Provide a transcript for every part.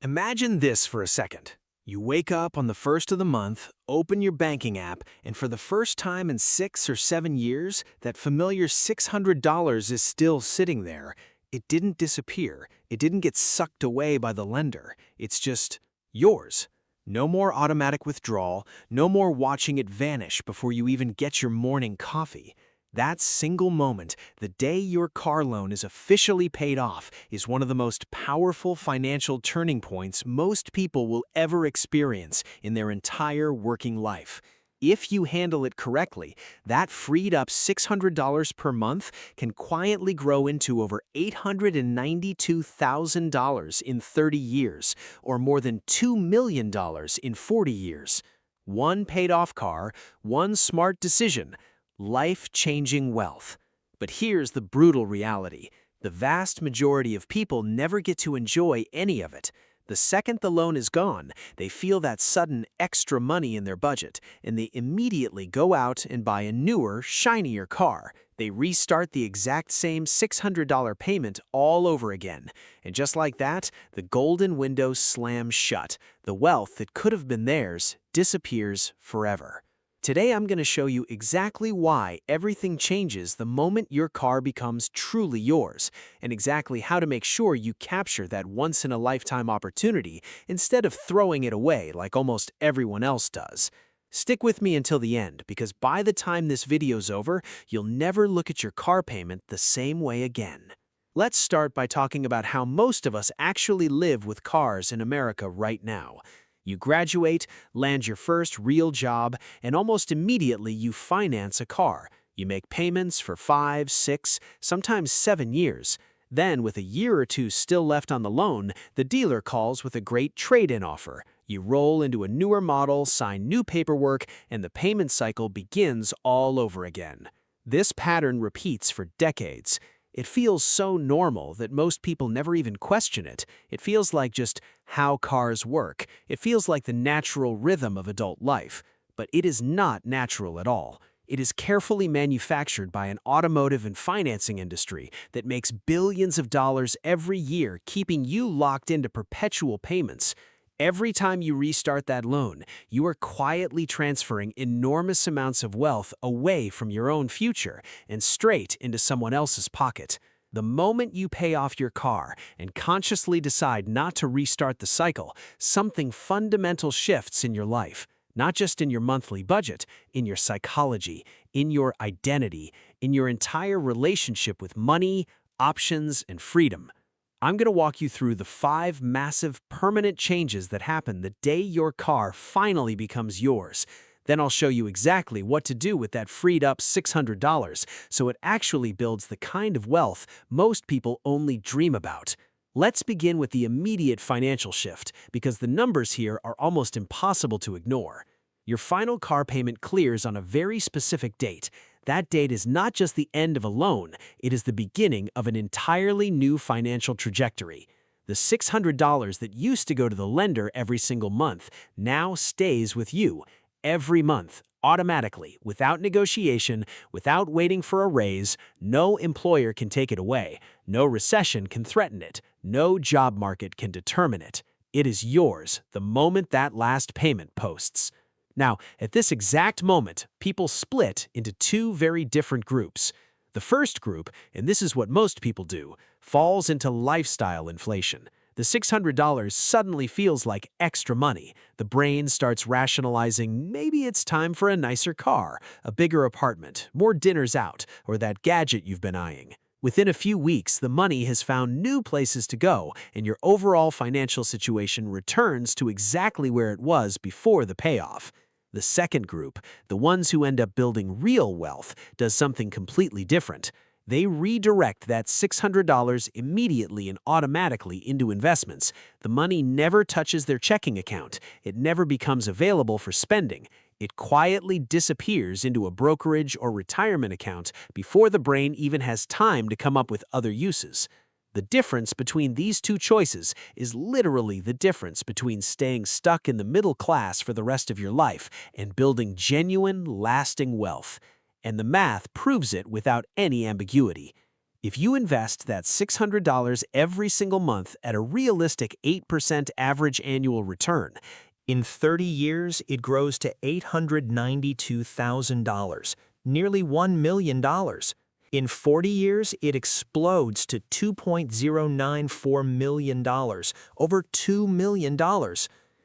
Imagine this for a second. You wake up on the first of the month, open your banking app, and for the first time in 6 or 7 years, that familiar $600 is still sitting there. It didn't disappear. It didn't get sucked away by the lender. It's just yours. No more automatic withdrawal, no more watching it vanish before you even get your morning coffee. That single moment, the day your car loan is officially paid off, is one of the most powerful financial turning points most people will ever experience in their entire working life. If you handle it correctly, that freed up $600 per month can quietly grow into over $892,000 in 30 years, or more than $2 million in 40 years. One paid-off car, one smart decision, life-changing wealth. But here's the brutal reality. The vast majority of people never get to enjoy any of it. The second the loan is gone, they feel that sudden extra money in their budget, and they immediately go out and buy a newer, shinier car. They restart the exact same $600 payment all over again. And just like that, the golden window slams shut. The wealth that could have been theirs disappears forever. Today I'm going to show you exactly why everything changes the moment your car becomes truly yours, and exactly how to make sure you capture that once-in-a-lifetime opportunity instead of throwing it away like almost everyone else does. Stick with me until the end, because by the time this video's over, you'll never look at your car payment the same way again. Let's start by talking about how most of us actually live with cars in America right now. You graduate, land your first real job, and almost immediately you finance a car. You make payments for 5, 6, sometimes 7 years. Then, with a year or two still left on the loan, the dealer calls with a great trade-in offer. You roll into a newer model, sign new paperwork, and the payment cycle begins all over again. This pattern repeats for decades. It feels so normal that most people never even question it. It feels like just how cars work. It feels like the natural rhythm of adult life. But it is not natural at all. It is carefully manufactured by an automotive and financing industry that makes billions of dollars every year, keeping you locked into perpetual payments. Every time you restart that loan, you are quietly transferring enormous amounts of wealth away from your own future and straight into someone else's pocket. The moment you pay off your car and consciously decide not to restart the cycle, something fundamental shifts in your life. Not just in your monthly budget, in your psychology, in your identity, in your entire relationship with money, options, and freedom. I'm going to walk you through the 5 massive permanent changes that happen the day your car finally becomes yours. Then I'll show you exactly what to do with that freed up $600 so it actually builds the kind of wealth most people only dream about. Let's begin with the immediate financial shift, because the numbers here are almost impossible to ignore. Your final car payment clears on a very specific date. That date is not just the end of a loan, it is the beginning of an entirely new financial trajectory. The $600 that used to go to the lender every single month now stays with you every month, automatically, without negotiation, without waiting for a raise. No employer can take it away. No recession can threaten it. No job market can determine it. It is yours the moment that last payment posts. Now, at this exact moment, people split into 2 very different groups. The first group, and this is what most people do, falls into lifestyle inflation. The $600 suddenly feels like extra money. The brain starts rationalizing maybe it's time for a nicer car, a bigger apartment, more dinners out, or that gadget you've been eyeing. Within a few weeks, the money has found new places to go, and your overall financial situation returns to exactly where it was before the payoff. The second group, the ones who end up building real wealth, does something completely different. They redirect that $600 immediately and automatically into investments. The money never touches their checking account. It never becomes available for spending. It quietly disappears into a brokerage or retirement account before the brain even has time to come up with other uses. The difference between these 2 choices is literally the difference between staying stuck in the middle class for the rest of your life and building genuine, lasting wealth. And the math proves it without any ambiguity. If you invest that $600 every single month at a realistic 8% average annual return, in 30 years it grows to $892,000, nearly $1 million. In 40 years, it explodes to $2.094 million, over $2 million.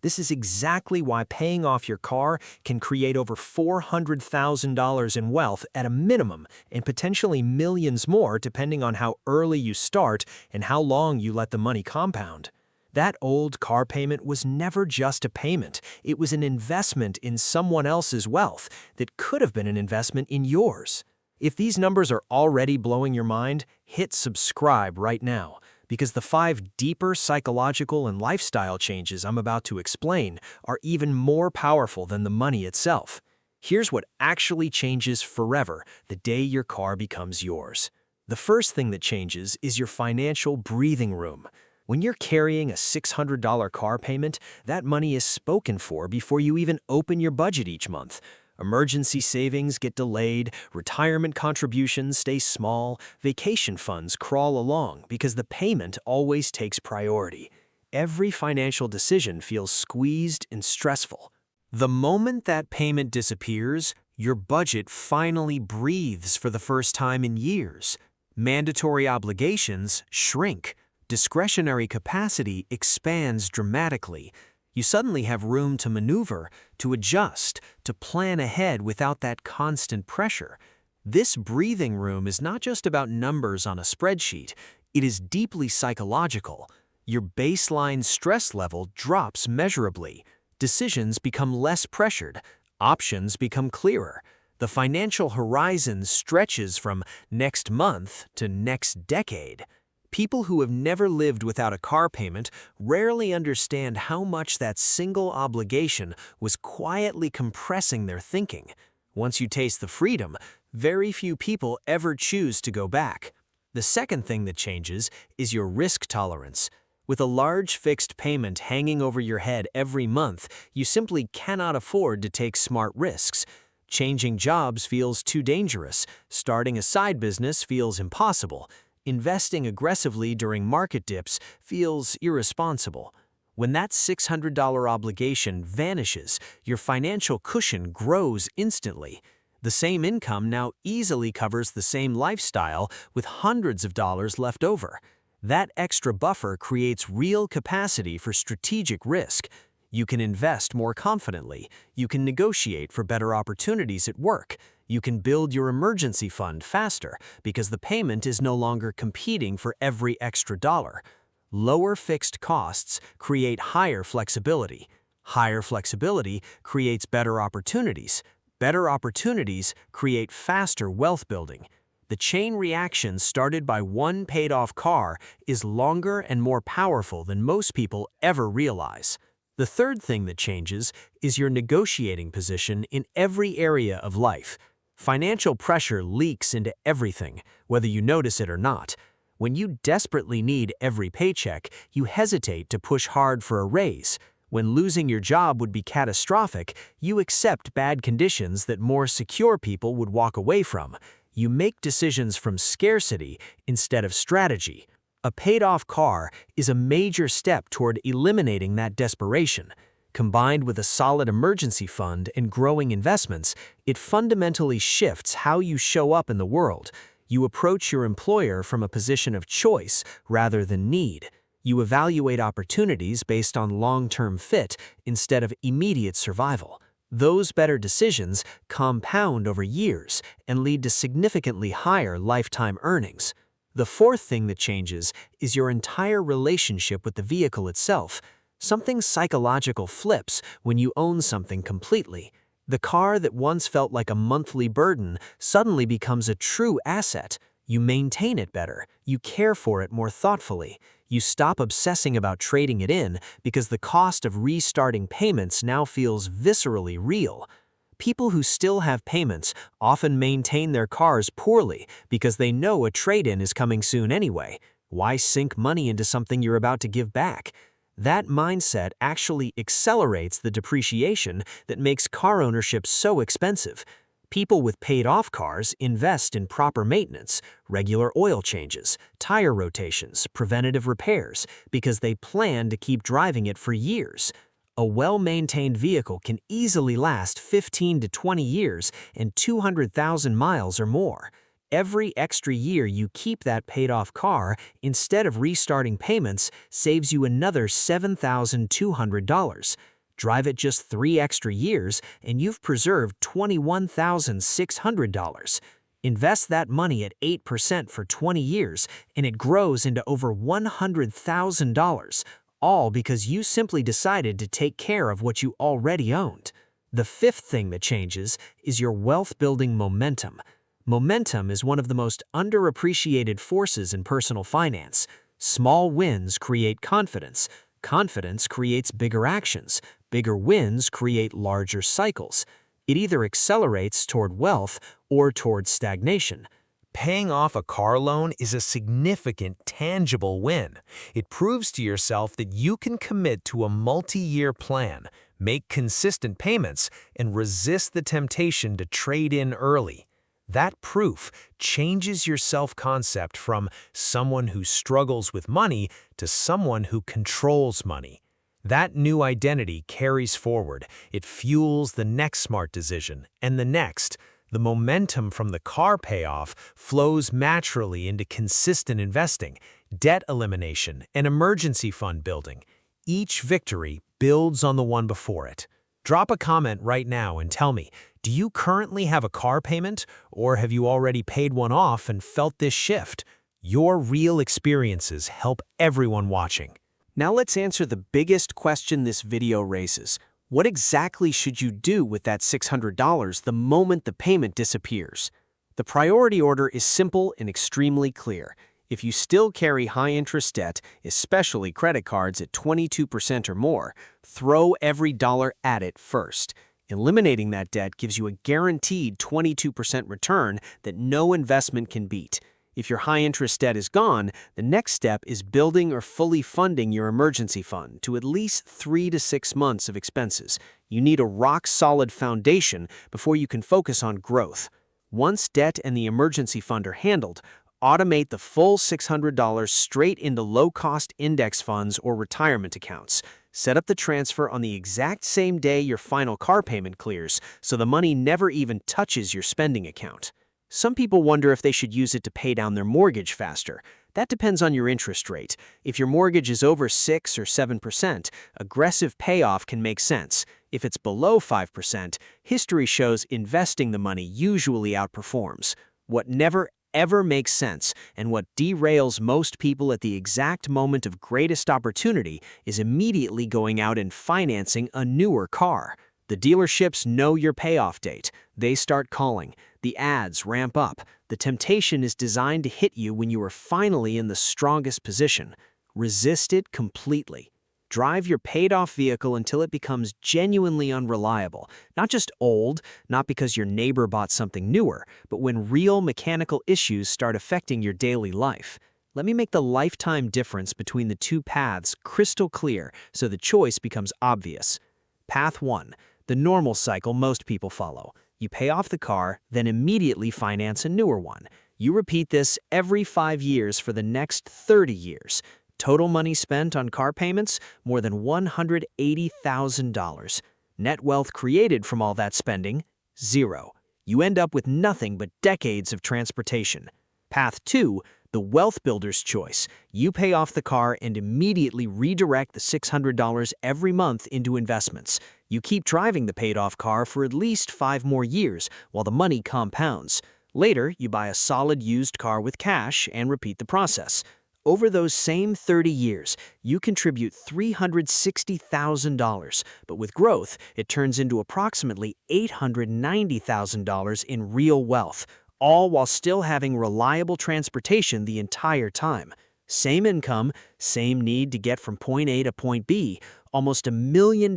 This is exactly why paying off your car can create over $400,000 in wealth at a minimum, and potentially millions more depending on how early you start and how long you let the money compound. That old car payment was never just a payment. It was an investment in someone else's wealth that could have been an investment in yours. If these numbers are already blowing your mind, hit subscribe right now, because the 5 deeper psychological and lifestyle changes I'm about to explain are even more powerful than the money itself. Here's what actually changes forever the day your car becomes yours. The first thing that changes is your financial breathing room. When you're carrying a $600 car payment, that money is spoken for before you even open your budget each month. Emergency savings get delayed, retirement contributions stay small, vacation funds crawl along because the payment always takes priority. Every financial decision feels squeezed and stressful. The moment that payment disappears, your budget finally breathes for the first time in years. Mandatory obligations shrink. Discretionary capacity expands dramatically. You suddenly have room to maneuver, to adjust, to plan ahead without that constant pressure. This breathing room is not just about numbers on a spreadsheet. It is deeply psychological. Your baseline stress level drops measurably. Decisions become less pressured. Options become clearer. The financial horizon stretches from next month to next decade. People who have never lived without a car payment rarely understand how much that single obligation was quietly compressing their thinking. Once you taste the freedom, very few people ever choose to go back. The second thing that changes is your risk tolerance. With a large fixed payment hanging over your head every month, you simply cannot afford to take smart risks. Changing jobs feels too dangerous. Starting a side business feels impossible. Investing aggressively during market dips feels irresponsible. When that $600 obligation vanishes, your financial cushion grows instantly. The same income now easily covers the same lifestyle with hundreds of dollars left over. That extra buffer creates real capacity for strategic risk. You can invest more confidently. You can negotiate for better opportunities at work. You can build your emergency fund faster because the payment is no longer competing for every extra dollar. Lower fixed costs create higher flexibility. Higher flexibility creates better opportunities. Better opportunities create faster wealth building. The chain reaction started by one paid-off car is longer and more powerful than most people ever realize. The third thing that changes is your negotiating position in every area of life. Financial pressure leaks into everything, whether you notice it or not. When you desperately need every paycheck, you hesitate to push hard for a raise. When losing your job would be catastrophic, you accept bad conditions that more secure people would walk away from. You make decisions from scarcity instead of strategy. A paid-off car is a major step toward eliminating that desperation. Combined with a solid emergency fund and growing investments, it fundamentally shifts how you show up in the world. You approach your employer from a position of choice rather than need. You evaluate opportunities based on long-term fit instead of immediate survival. Those better decisions compound over years and lead to significantly higher lifetime earnings. The fourth thing that changes is your entire relationship with the vehicle itself. Something psychological flips when you own something completely. The car that once felt like a monthly burden suddenly becomes a true asset. You maintain it better. You care for it more thoughtfully. You stop obsessing about trading it in because the cost of restarting payments now feels viscerally real. People who still have payments often maintain their cars poorly because they know a trade-in is coming soon anyway. Why sink money into something you're about to give back? That mindset actually accelerates the depreciation that makes car ownership so expensive. People with paid-off cars invest in proper maintenance, regular oil changes, tire rotations, preventative repairs, because they plan to keep driving it for years. A well-maintained vehicle can easily last 15 to 20 years and 200,000 miles or more. Every extra year you keep that paid-off car instead of restarting payments saves you another $7,200. Drive it just 3 extra years and you've preserved $21,600. Invest that money at 8% for 20 years and it grows into over $100,000, all because you simply decided to take care of what you already owned. The fifth thing that changes is your wealth-building momentum. Momentum is one of the most underappreciated forces in personal finance. Small wins create confidence. Confidence creates bigger actions. Bigger wins create larger cycles. It either accelerates toward wealth or toward stagnation. Paying off a car loan is a significant, tangible win. It proves to yourself that you can commit to a multi-year plan, make consistent payments, and resist the temptation to trade in early. That proof changes your self-concept from someone who struggles with money to someone who controls money. That new identity carries forward. It fuels the next smart decision, and the next. The momentum from the car payoff flows naturally into consistent investing, debt elimination, and emergency fund building. Each victory builds on the one before it. Drop a comment right now and tell me, do you currently have a car payment, or have you already paid one off and felt this shift? Your real experiences help everyone watching. Now let's answer the biggest question this video raises. What exactly should you do with that $600 the moment the payment disappears? The priority order is simple and extremely clear. If you still carry high-interest debt, especially credit cards at 22% or more, throw every dollar at it first. Eliminating that debt gives you a guaranteed 22% return that no investment can beat. If your high-interest debt is gone, the next step is building or fully funding your emergency fund to at least 3 to 6 months of expenses. You need a rock-solid foundation before you can focus on growth. Once debt and the emergency fund are handled, automate the full $600 straight into low-cost index funds or retirement accounts. Set up the transfer on the exact same day your final car payment clears, so the money never even touches your spending account. Some people wonder if they should use it to pay down their mortgage faster. That depends on your interest rate. If your mortgage is over 6 or 7%, aggressive payoff can make sense. If it's below 5%, history shows investing the money usually outperforms. What never ever makes sense and what derails most people at the exact moment of greatest opportunity is immediately going out and financing a newer car. The dealerships know your payoff date. They start calling. The ads ramp up. The temptation is designed to hit you when you are finally in the strongest position. Resist it completely. Drive your paid-off vehicle until it becomes genuinely unreliable. Not just old, not because your neighbor bought something newer, but when real mechanical issues start affecting your daily life. Let me make the lifetime difference between the two paths crystal clear so the choice becomes obvious. Path 1. The normal cycle most people follow. You pay off the car, then immediately finance a newer one. You repeat this every 5 years for the next 30 years. Total money spent on car payments, more than $180,000. Net wealth created from all that spending, 0. You end up with nothing but decades of transportation. Path 2, the wealth builder's choice. You pay off the car and immediately redirect the $600 every month into investments. You keep driving the paid-off car for at least 5 more years while the money compounds. Later, you buy a solid used car with cash and repeat the process. Over those same 30 years, you contribute $360,000, but with growth, it turns into approximately $890,000 in real wealth, all while still having reliable transportation the entire time. Same income, same need to get from point A to point B, almost $1 million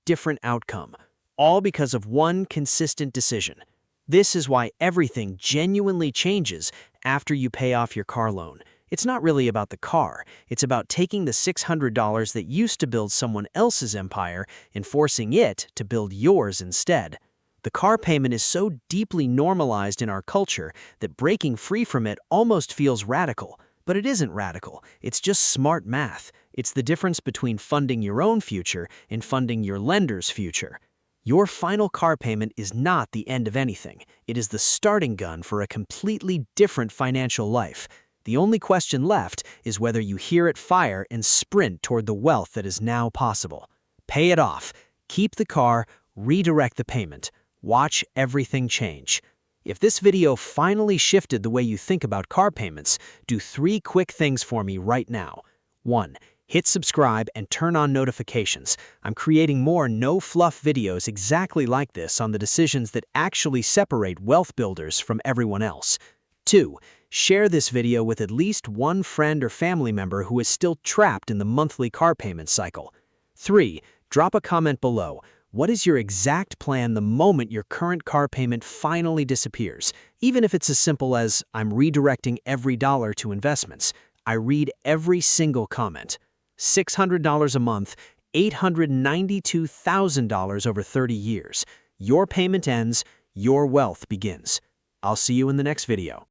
different outcome, all because of one consistent decision. This is why everything genuinely changes after you pay off your car loan. It's not really about the car. It's about taking the $600 that used to build someone else's empire and forcing it to build yours instead. The car payment is so deeply normalized in our culture that breaking free from it almost feels radical. But it isn't radical, it's just smart math. It's the difference between funding your own future and funding your lender's future. Your final car payment is not the end of anything. It is the starting gun for a completely different financial life. The only question left is whether you hear it fire and sprint toward the wealth that is now possible. Pay it off, keep the car, redirect the payment. Watch everything change. If this video finally shifted the way you think about car payments, do 3 quick things for me right now. 1. Hit subscribe and turn on notifications. I'm creating more no-fluff videos exactly like this on the decisions that actually separate wealth builders from everyone else. 2. Share this video with at least one friend or family member who is still trapped in the monthly car payment cycle. 3. Drop a comment below. What is your exact plan the moment your current car payment finally disappears? Even if it's as simple as, I'm redirecting every dollar to investments. I read every single comment. $600 a month, $892,000 over 30 years. Your payment ends, your wealth begins. I'll see you in the next video.